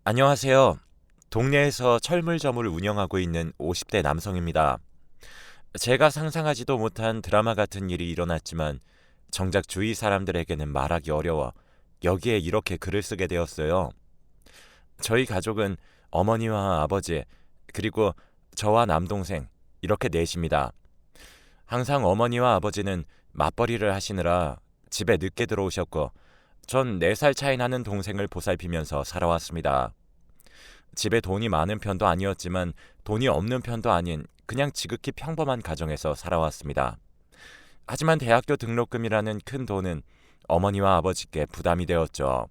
안녕하세요. 동네에서 철물점을 운영하고 있는 50대 남성입니다. 제가 상상하지도 못한 드라마 같은 일이 일어났지만 정작 주위 사람들에게는 말하기 어려워 여기에 이렇게 글을 쓰게 되었어요. 저희 가족은 어머니와 아버지, 그리고 저와 남동생, 이렇게 넷입니다. 항상 어머니와 아버지는 맞벌이를 하시느라 집에 늦게 들어오셨고 전 4살 차이 나는 동생을 보살피면서 살아왔습니다. 집에 돈이 많은 편도 아니었지만 돈이 없는 편도 아닌 그냥 지극히 평범한 가정에서 살아왔습니다. 하지만 대학교 등록금이라는 큰 돈은 어머니와 아버지께 부담이 되었죠.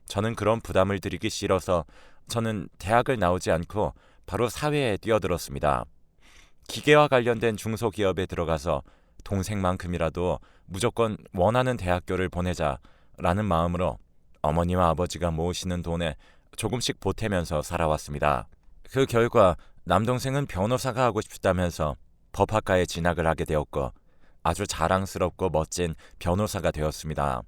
저는 그런 부담을 드리기 싫어서 저는 대학을 나오지 않고 바로 사회에 뛰어들었습니다. 기계와 관련된 중소기업에 들어가서 동생만큼이라도 무조건 원하는 대학교를 보내자라는 마음으로 어머니와 아버지가 모으시는 돈에 조금씩 보태면서 살아왔습니다. 그 결과 남동생은 변호사가 하고 싶다면서 법학과에 진학을 하게 되었고 아주 자랑스럽고 멋진 변호사가 되었습니다.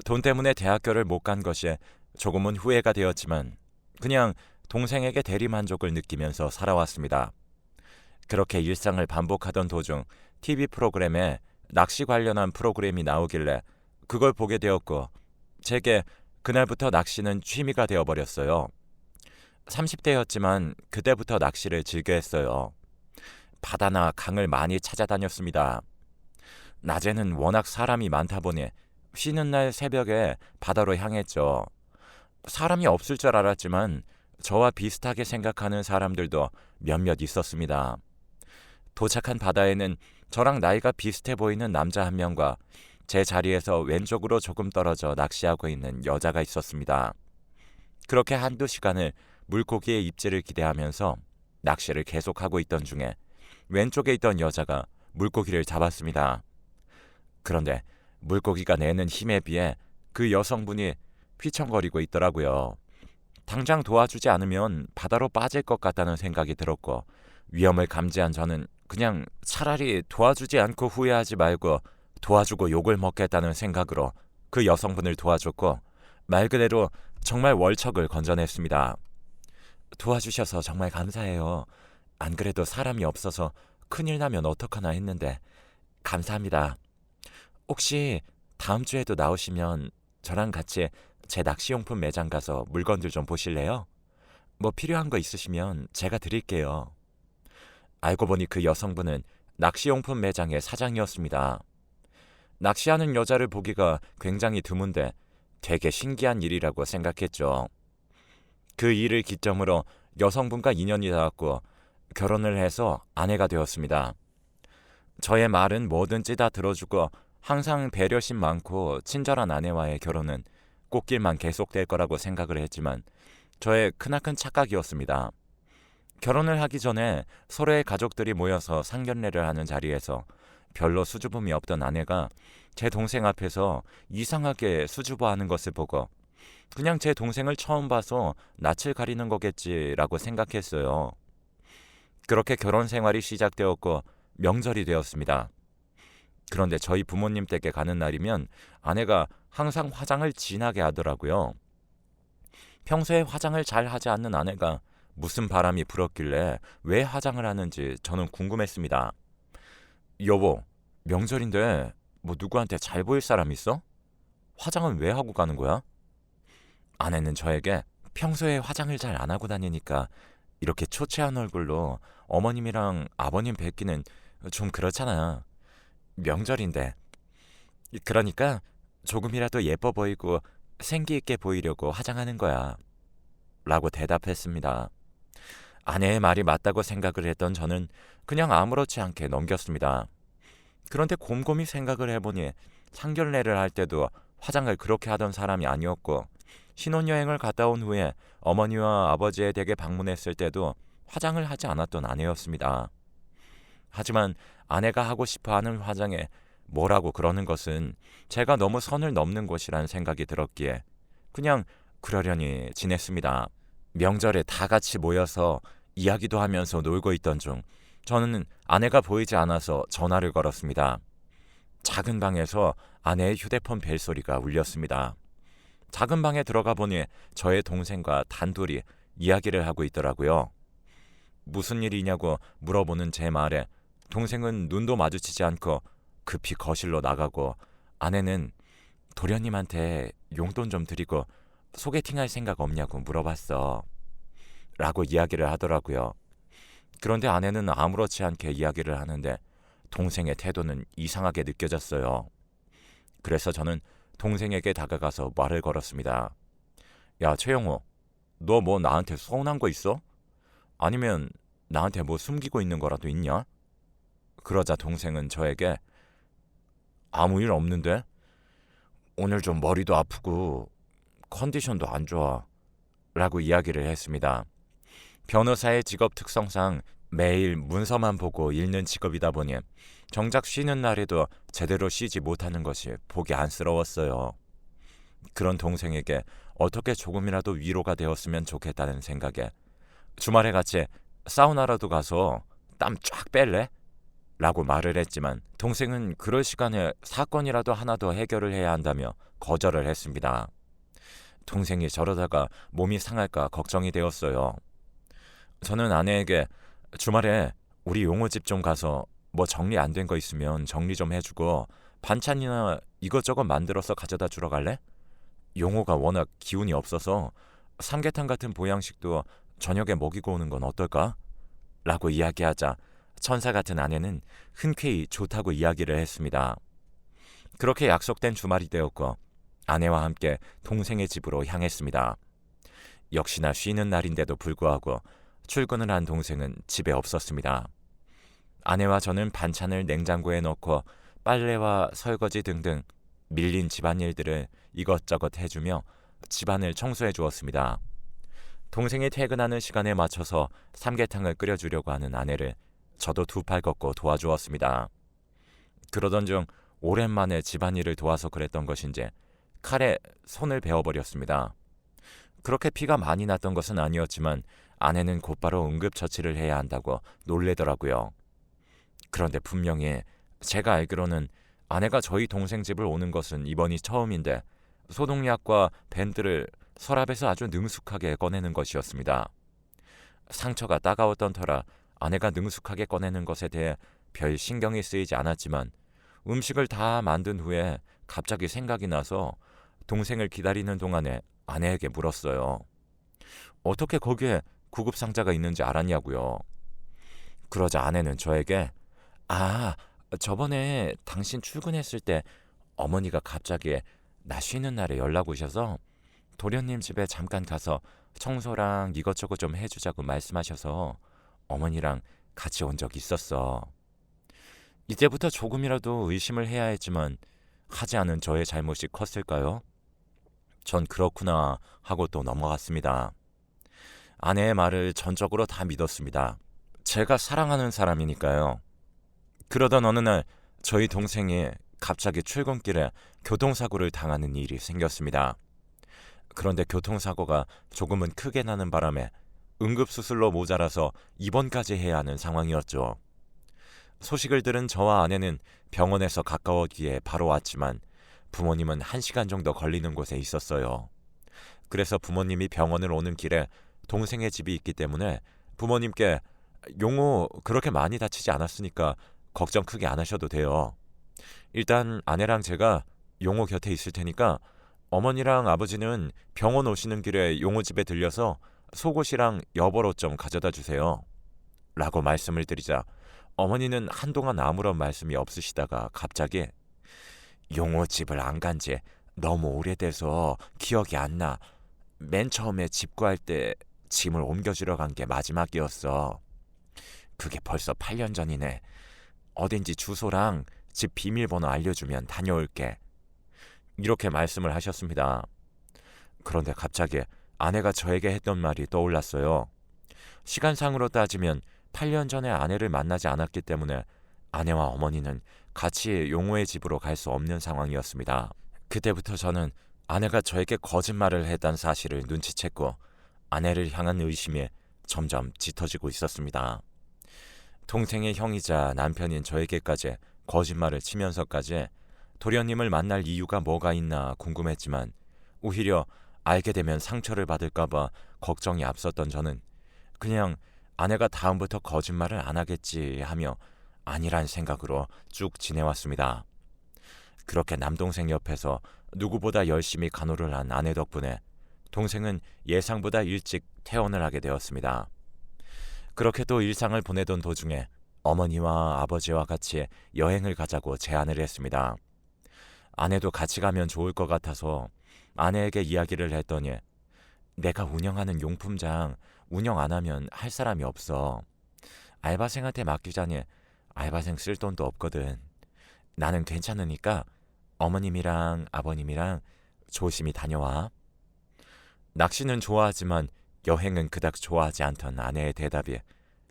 돈 때문에 대학교를 못 간 것이 조금은 후회가 되었지만 그냥 동생에게 대리만족을 느끼면서 살아왔습니다. 그렇게 일상을 반복하던 도중 TV 프로그램에 낚시 관련한 프로그램이 나오길래 그걸 보게 되었고 제게 그날부터 낚시는 취미가 되어버렸어요. 30대였지만 그때부터 낚시를 즐겨 했어요. 바다나 강을 많이 찾아다녔습니다. 낮에는 워낙 사람이 많다 보니 쉬는 날 새벽에 바다로 향했죠. 사람이 없을 줄 알았지만 저와 비슷하게 생각하는 사람들도 몇몇 있었습니다. 도착한 바다에는 저랑 나이가 비슷해 보이는 남자 한 명과 제 자리에서 왼쪽으로 조금 떨어져 낚시하고 있는 여자가 있었습니다. 그렇게 한두 시간을 물고기의 입질을 기대하면서 낚시를 계속하고 있던 중에 왼쪽에 있던 여자가 물고기를 잡았습니다. 그런데 물고기가 내는 힘에 비해 그 여성분이 휘청거리고 있더라고요. 당장 도와주지 않으면 바다로 빠질 것 같다는 생각이 들었고 위험을 감지한 저는 그냥 차라리 도와주지 않고 후회하지 말고 도와주고 욕을 먹겠다는 생각으로 그 여성분을 도와줬고 말 그대로 정말 월척을 건져냈습니다. 도와주셔서 정말 감사해요. 안 그래도 사람이 없어서 큰일 나면 어떡하나 했는데 감사합니다. 혹시 다음 주에도 나오시면 저랑 같이 제 낚시용품 매장 가서 물건들 좀 보실래요? 뭐 필요한 거 있으시면 제가 드릴게요. 알고 보니 그 여성분은 낚시용품 매장의 사장이었습니다. 낚시하는 여자를 보기가 굉장히 드문데 되게 신기한 일이라고 생각했죠. 그 일을 기점으로 여성분과 인연이 닿았고 결혼을 해서 아내가 되었습니다. 저의 말은 뭐든지 다 들어주고 항상 배려심 많고 친절한 아내와의 결혼은 꽃길만 계속될 거라고 생각을 했지만 저의 크나큰 착각이었습니다. 결혼을 하기 전에 서로의 가족들이 모여서 상견례를 하는 자리에서 별로 수줍음이 없던 아내가 제 동생 앞에서 이상하게 수줍어하는 것을 보고 그냥 제 동생을 처음 봐서 낯을 가리는 거겠지라고 생각했어요. 그렇게 결혼 생활이 시작되었고 명절이 되었습니다. 그런데 저희 부모님 댁에 가는 날이면 아내가 항상 화장을 진하게 하더라고요. 평소에 화장을 잘 하지 않는 아내가 무슨 바람이 불었길래 왜 화장을 하는지 저는 궁금했습니다. 여보, 명절인데 뭐 누구한테 잘 보일 사람 있어? 화장은 왜 하고 가는 거야? 아내는 저에게 평소에 화장을 잘 안 하고 다니니까 이렇게 초췌한 얼굴로 어머님이랑 아버님 뵙기는 좀 그렇잖아. 명절인데. 그러니까 조금이라도 예뻐 보이고 생기 있게 보이려고 화장하는 거야. 라고 대답했습니다. 아내의 말이 맞다고 생각을 했던 저는 그냥 아무렇지 않게 넘겼습니다. 그런데 곰곰이 생각을 해보니 상견례를 할 때도 화장을 그렇게 하던 사람이 아니었고 신혼여행을 갔다 온 후에 어머니와 아버지의 댁에 방문했을 때도 화장을 하지 않았던 아내였습니다. 하지만 아내가 하고 싶어하는 화장에 뭐라고 그러는 것은 제가 너무 선을 넘는 것이란 생각이 들었기에 그냥 그러려니 지냈습니다. 명절에 다 같이 모여서 이야기도 하면서 놀고 있던 중 저는 아내가 보이지 않아서 전화를 걸었습니다. 작은 방에서 아내의 휴대폰 벨소리가 울렸습니다. 작은 방에 들어가 보니 저의 동생과 단둘이 이야기를 하고 있더라고요. 무슨 일이냐고 물어보는 제 말에 동생은 눈도 마주치지 않고 급히 거실로 나가고, 아내는 도련님한테 용돈 좀 드리고 소개팅할 생각 없냐고 물어봤어 라고 이야기를 하더라고요. 그런데 아내는 아무렇지 않게 이야기를 하는데 동생의 태도는 이상하게 느껴졌어요. 그래서 저는 동생에게 다가가서 말을 걸었습니다. 야, 최영호, 너 뭐 나한테 서운한 거 있어? 아니면 나한테 뭐 숨기고 있는 거라도 있냐? 그러자 동생은 저에게 아무 일 없는데? 오늘 좀 머리도 아프고 컨디션도 안 좋아 라고 이야기를 했습니다. 변호사의 직업 특성상 매일 문서만 보고 읽는 직업이다 보니 정작 쉬는 날에도 제대로 쉬지 못하는 것이 보기 안쓰러웠어요. 그런 동생에게 어떻게 조금이라도 위로가 되었으면 좋겠다는 생각에 주말에 같이 사우나라도 가서 땀 쫙 뺄래? 라고 말을 했지만 동생은 그럴 시간에 사건이라도 하나 더 해결을 해야 한다며 거절을 했습니다. 동생이 저러다가 몸이 상할까 걱정이 되었어요. 저는 아내에게 주말에 우리 용호집 좀 가서 뭐 정리 안 된 거 있으면 정리 좀 해주고 반찬이나 이것저것 만들어서 가져다 주러 갈래? 용호가 워낙 기운이 없어서 삼계탕 같은 보양식도 저녁에 먹이고 오는 건 어떨까? 라고 이야기하자 천사 같은 아내는 흔쾌히 좋다고 이야기를 했습니다. 그렇게 약속된 주말이 되었고 아내와 함께 동생의 집으로 향했습니다. 역시나 쉬는 날인데도 불구하고 출근을 한 동생은 집에 없었습니다. 아내와 저는 반찬을 냉장고에 넣고 빨래와 설거지 등등 밀린 집안일들을 이것저것 해주며 집안을 청소해 주었습니다. 동생이 퇴근하는 시간에 맞춰서 삼계탕을 끓여주려고 하는 아내를 저도 두 팔 걷고 도와주었습니다. 그러던 중 오랜만에 집안일을 도와서 그랬던 것인지 칼에 손을 베어버렸습니다. 그렇게 피가 많이 났던 것은 아니었지만 아내는 곧바로 응급처치를 해야 한다고 놀래더라고요. 그런데 분명히 제가 알기로는 아내가 저희 동생 집을 오는 것은 이번이 처음인데 소독약과 밴드를 서랍에서 아주 능숙하게 꺼내는 것이었습니다. 상처가 따가웠던 터라 아내가 능숙하게 꺼내는 것에 대해 별 신경이 쓰이지 않았지만 음식을 다 만든 후에 갑자기 생각이 나서 동생을 기다리는 동안에 아내에게 물었어요. 어떻게 거기에 구급상자가 있는지 알았냐고요. 그러자 아내는 저에게 저번에 당신 출근했을 때 어머니가 갑자기 나 쉬는 날에 연락 오셔서 도련님 집에 잠깐 가서 청소랑 이것저것 좀 해주자고 말씀하셔서 어머니랑 같이 온 적 있었어. 이때부터 조금이라도 의심을 해야 했지만 하지 않은 저의 잘못이 컸을까요? 전 그렇구나 하고 또 넘어갔습니다. 아내의 말을 전적으로 다 믿었습니다. 제가 사랑하는 사람이니까요. 그러던 어느 날 저희 동생이 갑자기 출근길에 교통사고를 당하는 일이 생겼습니다. 그런데 교통사고가 조금은 크게 나는 바람에 응급수술로 모자라서 입원까지 해야 하는 상황이었죠. 소식을 들은 저와 아내는 병원에서 가까웠기에 바로 왔지만 부모님은 1시간 정도 걸리는 곳에 있었어요. 그래서 부모님이 병원을 오는 길에 동생의 집이 있기 때문에 부모님께 용호 그렇게 많이 다치지 않았으니까 걱정 크게 안 하셔도 돼요. 일단 아내랑 제가 용호 곁에 있을 테니까 어머니랑 아버지는 병원 오시는 길에 용호 집에 들려서 속옷이랑 여벌옷 좀 가져다 주세요. 라고 말씀을 드리자 어머니는 한동안 아무런 말씀이 없으시다가 갑자기 용호 집을 안 간 지 너무 오래돼서 기억이 안 나. 맨 처음에 집 구할 때 짐을 옮겨주러 간 게 마지막이었어. 그게 벌써 8년 전이네. 어딘지 주소랑 집 비밀번호 알려주면 다녀올게. 이렇게 말씀을 하셨습니다. 그런데 갑자기 아내가 저에게 했던 말이 떠올랐어요. 시간상으로 따지면 8년 전에 아내를 만나지 않았기 때문에 아내와 어머니는 같이 용호의 집으로 갈 수 없는 상황이었습니다. 그때부터 저는 아내가 저에게 거짓말을 했다는 사실을 눈치챘고 아내를 향한 의심이 점점 짙어지고 있었습니다. 동생의 형이자 남편인 저에게까지 거짓말을 치면서까지 도련님을 만날 이유가 뭐가 있나 궁금했지만 오히려 알게 되면 상처를 받을까봐 걱정이 앞섰던 저는 그냥 아내가 다음부터 거짓말을 안 하겠지 하며 아니란 생각으로 쭉 지내왔습니다. 그렇게 남동생 옆에서 누구보다 열심히 간호를 한 아내 덕분에 동생은 예상보다 일찍 퇴원을 하게 되었습니다. 그렇게 또 일상을 보내던 도중에 어머니와 아버지와 같이 여행을 가자고 제안을 했습니다. 아내도 같이 가면 좋을 것 같아서 아내에게 이야기를 했더니 내가 운영하는 용품장 운영 안 하면 할 사람이 없어. 알바생한테 맡기자니 알바생 쓸 돈도 없거든. 나는 괜찮으니까 어머님이랑 아버님이랑 조심히 다녀와. 낚시는 좋아하지만 여행은 그닥 좋아하지 않던 아내의 대답이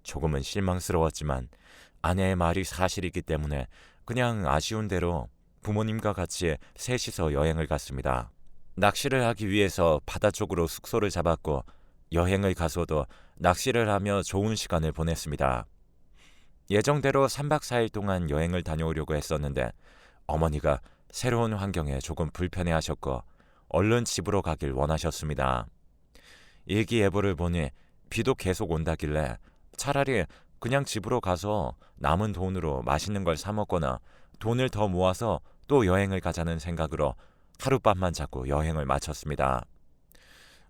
조금은 실망스러웠지만 아내의 말이 사실이기 때문에 그냥 아쉬운 대로 부모님과 같이 셋이서 여행을 갔습니다. 낚시를 하기 위해서 바다 쪽으로 숙소를 잡았고 여행을 가서도 낚시를 하며 좋은 시간을 보냈습니다. 예정대로 3박 4일 동안 여행을 다녀오려고 했었는데 어머니가 새로운 환경에 조금 불편해하셨고 얼른 집으로 가길 원하셨습니다. 일기예보를 보니 비도 계속 온다길래 차라리 그냥 집으로 가서 남은 돈으로 맛있는 걸 사 먹거나 돈을 더 모아서 또 여행을 가자는 생각으로 하룻밤만 자고 여행을 마쳤습니다.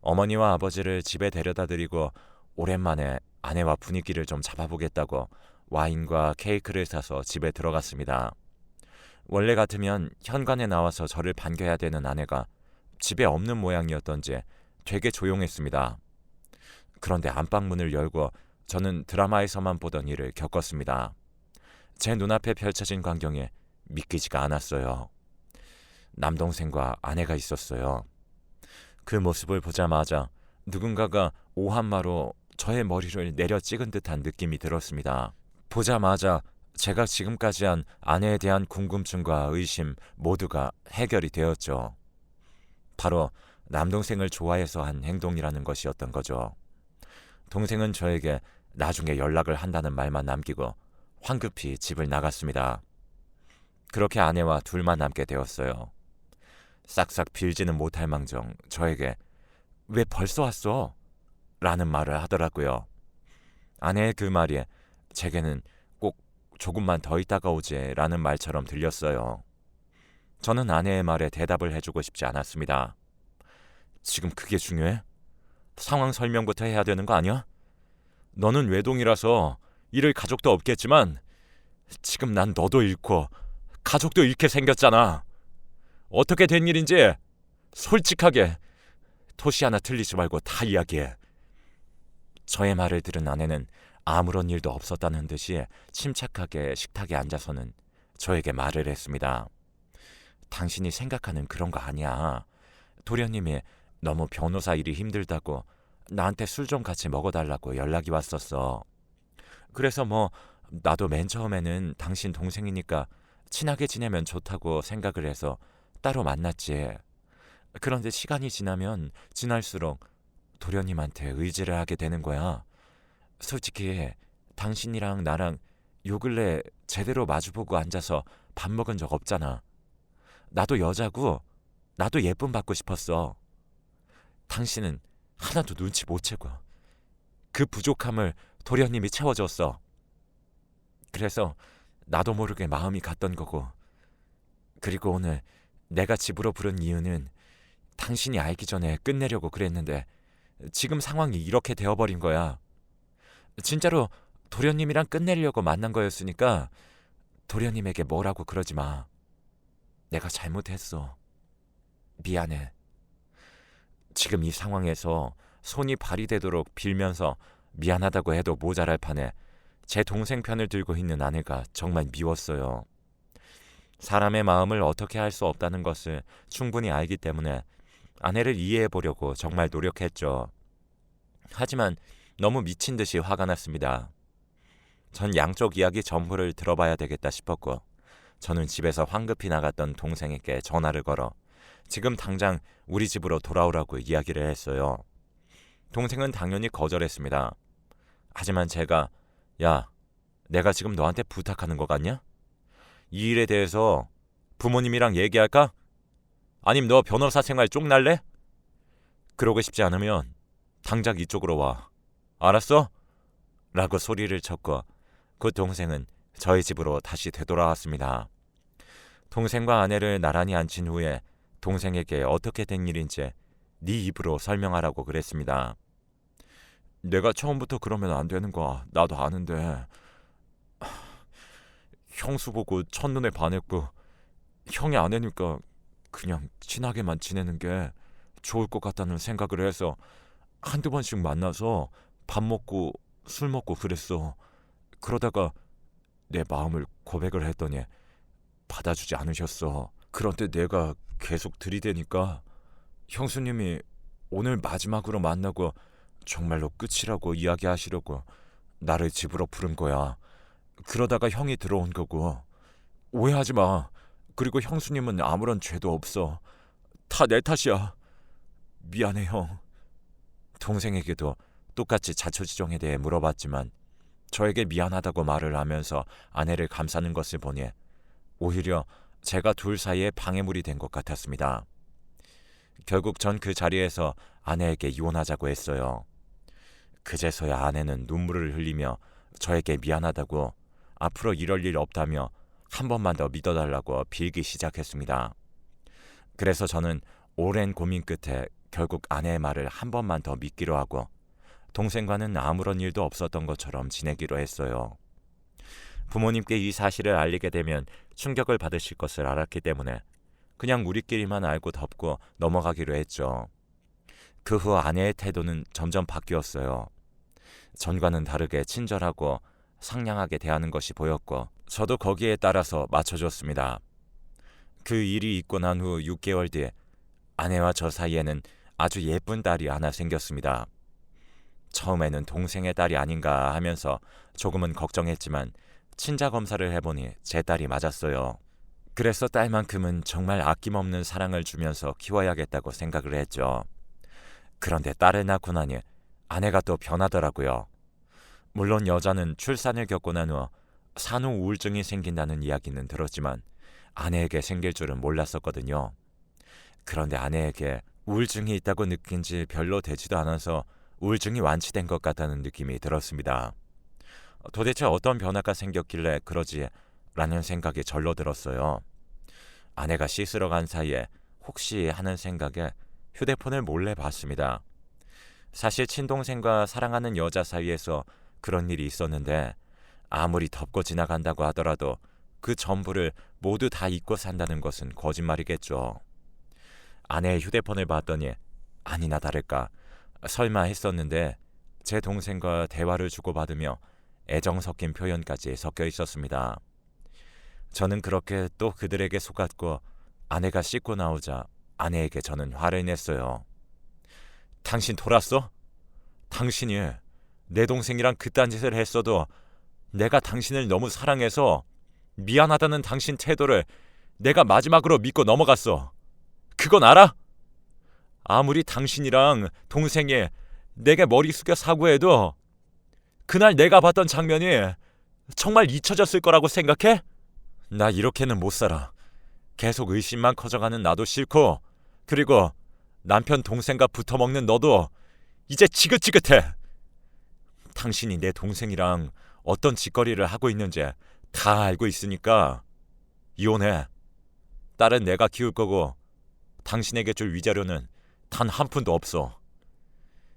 어머니와 아버지를 집에 데려다 드리고 오랜만에 아내와 분위기를 좀 잡아보겠다고 와인과 케이크를 사서 집에 들어갔습니다. 원래 같으면 현관에 나와서 저를 반겨야 되는 아내가 집에 없는 모양이었던지 되게 조용했습니다. 그런데 안방문을 열고 저는 드라마에서만 보던 일을 겪었습니다. 제 눈앞에 펼쳐진 광경이 믿기지가 않았어요. 남동생과 아내가 있었어요. 그 모습을 보자마자 누군가가 오한마로 저의 머리를 내려 찍은 듯한 느낌이 들었습니다. 보자마자 제가 지금까지 한 아내에 대한 궁금증과 의심 모두가 해결이 되었죠. 바로 남동생을 좋아해서 한 행동이라는 것이었던 거죠. 동생은 저에게 나중에 연락을 한다는 말만 남기고 황급히 집을 나갔습니다. 그렇게 아내와 둘만 남게 되었어요. 싹싹 빌지는 못할 망정 저에게 왜 벌써 왔어? 라는 말을 하더라고요. 아내의 그 말이 제게는 꼭 조금만 더 있다가 오지 라는 말처럼 들렸어요. 저는 아내의 말에 대답을 해주고 싶지 않았습니다. 지금 그게 중요해? 상황 설명부터 해야 되는 거 아니야? 너는 외동이라서 잃을 가족도 없겠지만 지금 난 너도 잃고 가족도 잃게 생겼잖아. 어떻게 된 일인지 솔직하게 토시 하나 틀리지 말고 다 이야기해. 저의 말을 들은 아내는 아무런 일도 없었다는 듯이 침착하게 식탁에 앉아서는 저에게 말을 했습니다. 당신이 생각하는 그런 거 아니야. 도련님이 너무 변호사 일이 힘들다고 나한테 술 좀 같이 먹어달라고 연락이 왔었어. 그래서 나도 맨 처음에는 당신 동생이니까 친하게 지내면 좋다고 생각을 해서 따로 만났지. 그런데 시간이 지나면 지날수록 도련님한테 의지를 하게 되는 거야. 솔직히 당신이랑 나랑 요 근래 제대로 마주보고 앉아서 밥 먹은 적 없잖아. 나도 여자고 나도 예쁨 받고 싶었어. 당신은 하나도 눈치 못 채고 그 부족함을 도련님이 채워줬어. 그래서 나도 모르게 마음이 갔던 거고, 그리고 오늘 내가 집으로 부른 이유는 당신이 알기 전에 끝내려고 그랬는데 지금 상황이 이렇게 되어버린 거야. 진짜로 도련님이랑 끝내려고 만난 거였으니까 도련님에게 뭐라고 그러지 마. 내가 잘못했어. 미안해. 지금 이 상황에서 손이 발이 되도록 빌면서 미안하다고 해도 모자랄 판에 제 동생 편을 들고 있는 아내가 정말 미웠어요. 사람의 마음을 어떻게 할 수 없다는 것을 충분히 알기 때문에 아내를 이해해 보려고 정말 노력했죠. 하지만 너무 미친 듯이 화가 났습니다. 전 양쪽 이야기 전부를 들어봐야 되겠다 싶었고, 저는 집에서 황급히 나갔던 동생에게 전화를 걸어 지금 당장 우리 집으로 돌아오라고 이야기를 했어요. 동생은 당연히 거절했습니다. 하지만 제가 야, 내가 지금 너한테 부탁하는 거 같냐? 이 일에 대해서 부모님이랑 얘기할까? 아님 너 변호사 생활 쪽날래? 그러고 싶지 않으면 당장 이쪽으로 와. 알았어? 라고 소리를 쳤고 그 동생은 저희 집으로 다시 되돌아왔습니다. 동생과 아내를 나란히 앉힌 후에 동생에게 어떻게 된 일인지 네 입으로 설명하라고 그랬습니다. 내가 처음부터 그러면 안 되는 거 나도 아는데 형수 보고 첫눈에 반했고 형이 아내니까 그냥 친하게만 지내는 게 좋을 것 같다는 생각을 해서 한두 번씩 만나서 밥 먹고 술 먹고 그랬어. 그러다가 내 마음을 고백을 했더니 받아주지 않으셨어. 그런데 내가 계속 들이대니까 형수님이 오늘 마지막으로 만나고 정말로 끝이라고 이야기하시려고 나를 집으로 부른 거야. 그러다가 형이 들어온 거고. 오해하지 마. 그리고 형수님은 아무런 죄도 없어. 다 내 탓이야. 미안해 형. 동생에게도 똑같이 자초지종에 대해 물어봤지만 저에게 미안하다고 말을 하면서 아내를 감싸는 것을 보니 오히려 제가 둘 사이에 방해물이 된 것 같았습니다. 결국 전 그 자리에서 아내에게 이혼하자고 했어요. 그제서야 아내는 눈물을 흘리며 저에게 미안하다고 앞으로 이럴 일 없다며 한 번만 더 믿어달라고 빌기 시작했습니다. 그래서 저는 오랜 고민 끝에 결국 아내의 말을 한 번만 더 믿기로 하고 동생과는 아무런 일도 없었던 것처럼 지내기로 했어요. 부모님께 이 사실을 알리게 되면 충격을 받으실 것을 알았기 때문에 그냥 우리끼리만 알고 덮고 넘어가기로 했죠. 그 후 아내의 태도는 점점 바뀌었어요. 전과는 다르게 친절하고 상냥하게 대하는 것이 보였고 저도 거기에 따라서 맞춰줬습니다. 그 일이 있고 난 후 6개월 뒤에 아내와 저 사이에는 아주 예쁜 딸이 하나 생겼습니다. 처음에는 동생의 딸이 아닌가 하면서 조금은 걱정했지만 친자 검사를 해보니 제 딸이 맞았어요. 그래서 딸만큼은 정말 아낌없는 사랑을 주면서 키워야겠다고 생각을 했죠. 그런데 딸을 낳고 나니 아내가 또 변하더라고요. 물론 여자는 출산을 겪고 난 후 산후 우울증이 생긴다는 이야기는 들었지만 아내에게 생길 줄은 몰랐었거든요. 그런데 아내에게 우울증이 있다고 느낀 지 별로 되지도 않아서 우울증이 완치된 것 같다는 느낌이 들었습니다. 도대체 어떤 변화가 생겼길래 그러지? 라는 생각이 절로 들었어요. 아내가 씻으러 간 사이에 혹시 하는 생각에 휴대폰을 몰래 봤습니다. 사실 친동생과 사랑하는 여자 사이에서 그런 일이 있었는데 아무리 덮고 지나간다고 하더라도 그 전부를 모두 다 잊고 산다는 것은 거짓말이겠죠. 아내의 휴대폰을 봤더니 아니나 다를까 설마 했었는데 제 동생과 대화를 주고받으며 애정 섞인 표현까지 섞여 있었습니다. 저는 그렇게 또 그들에게 속았고 아내가 씻고 나오자 아내에게 저는 화를 냈어요. 당신 돌았어? 당신이 내 동생이랑 그딴 짓을 했어도 내가 당신을 너무 사랑해서 미안하다는 당신 태도를 내가 마지막으로 믿고 넘어갔어. 그건 알아? 아무리 당신이랑 동생이 내게 머리 숙여 사과해도 그날 내가 봤던 장면이 정말 잊혀졌을 거라고 생각해? 나 이렇게는 못 살아. 계속 의심만 커져가는 나도 싫고 그리고 남편 동생과 붙어먹는 너도 이제 지긋지긋해. 당신이 내 동생이랑 어떤 짓거리를 하고 있는지 다 알고 있으니까 이혼해. 딸은 내가 키울 거고 당신에게 줄 위자료는 단 한 푼도 없어.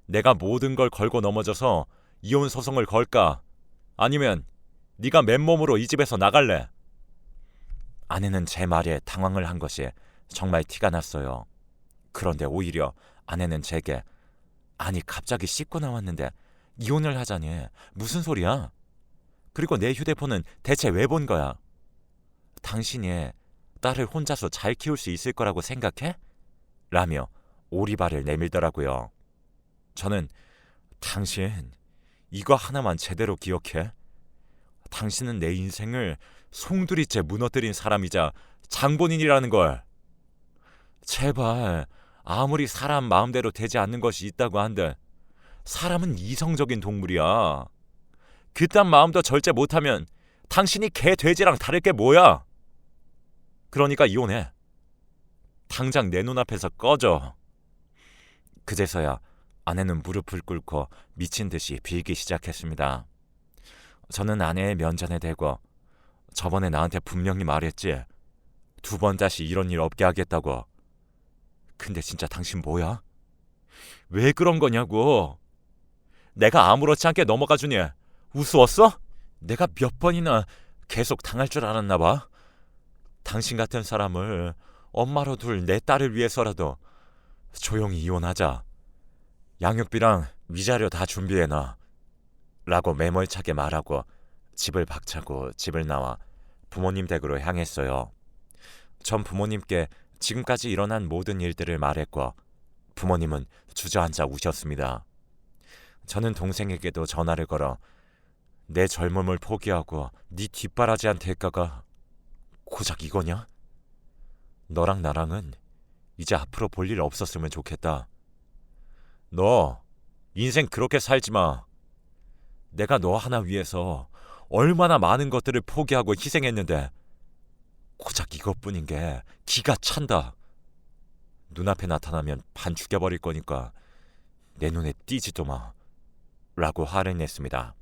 내가 모든 걸 걸고 넘어져서 이혼 소송을 걸까? 아니면 네가 맨몸으로 이 집에서 나갈래? 아내는 제 말에 당황을 한 것이 정말 티가 났어요. 그런데 오히려 아내는 제게 아니 갑자기 씻고 나왔는데 이혼을 하자니 무슨 소리야? 그리고 내 휴대폰은 대체 왜 본 거야? 당신이 딸을 혼자서 잘 키울 수 있을 거라고 생각해? 라며 오리발을 내밀더라고요. 저는 당신 이거 하나만 제대로 기억해. 당신은 내 인생을 송두리째 무너뜨린 사람이자 장본인이라는 걸. 제발 아무리 사람 마음대로 되지 않는 것이 있다고 한들 사람은 이성적인 동물이야. 그딴 마음도 절제 못하면 당신이 개 돼지랑 다를 게 뭐야? 그러니까 이혼해. 당장 내 눈앞에서 꺼져. 그제서야 아내는 무릎을 꿇고 미친 듯이 빌기 시작했습니다. 저는 아내의 면전에 대고 저번에 나한테 분명히 말했지. 2번 다시 이런 일 없게 하겠다고. 근데 진짜 당신 뭐야? 왜 그런 거냐고. 내가 아무렇지 않게 넘어가 주니 우스웠어? 내가 몇 번이나 계속 당할 줄 알았나 봐. 당신 같은 사람을 엄마로 둘 내 딸을 위해서라도 조용히 이혼하자. 양육비랑 위자료 다 준비해놔. 라고 매몰차게 말하고 집을 박차고 집을 나와 부모님 댁으로 향했어요. 전 부모님께 지금까지 일어난 모든 일들을 말했고 부모님은 주저앉아 우셨습니다. 저는 동생에게도 전화를 걸어 내 젊음을 포기하고 네 뒷바라지한 대가가 고작 이거냐? 너랑 나랑은 이제 앞으로 볼 일 없었으면 좋겠다. 너 인생 그렇게 살지 마. 내가 너 하나 위해서 얼마나 많은 것들을 포기하고 희생했는데 고작 이것뿐인 게 기가 찬다. 눈앞에 나타나면 반 죽여버릴 거니까 내 눈에 띄지도 마. 라고 화를 냈습니다.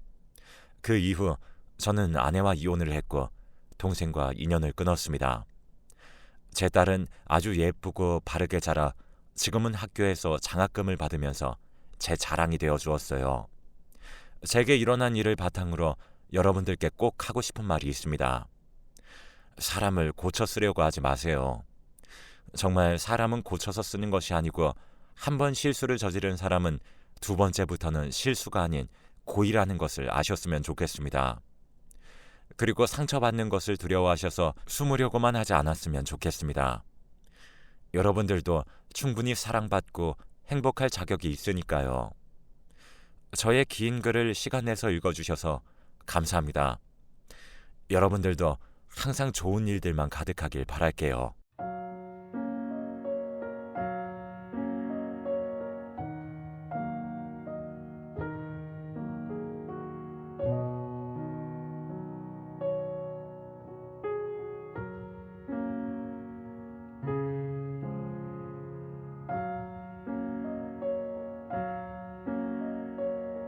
그 이후 저는 아내와 이혼을 했고 동생과 인연을 끊었습니다. 제 딸은 아주 예쁘고 바르게 자라 지금은 학교에서 장학금을 받으면서 제 자랑이 되어 주었어요. 제게 일어난 일을 바탕으로 여러분들께 꼭 하고 싶은 말이 있습니다. 사람을 고쳐 쓰려고 하지 마세요. 정말 사람은 고쳐서 쓰는 것이 아니고 한 번 실수를 저지른 사람은 2번째부터는 실수가 아닌 고의라는 것을 아셨으면 좋겠습니다. 그리고 상처받는 것을 두려워하셔서 숨으려고만 하지 않았으면 좋겠습니다. 여러분들도 충분히 사랑받고 행복할 자격이 있으니까요. 저의 긴 글을 시간 내서 읽어주셔서 감사합니다. 여러분들도 항상 좋은 일들만 가득하길 바랄게요.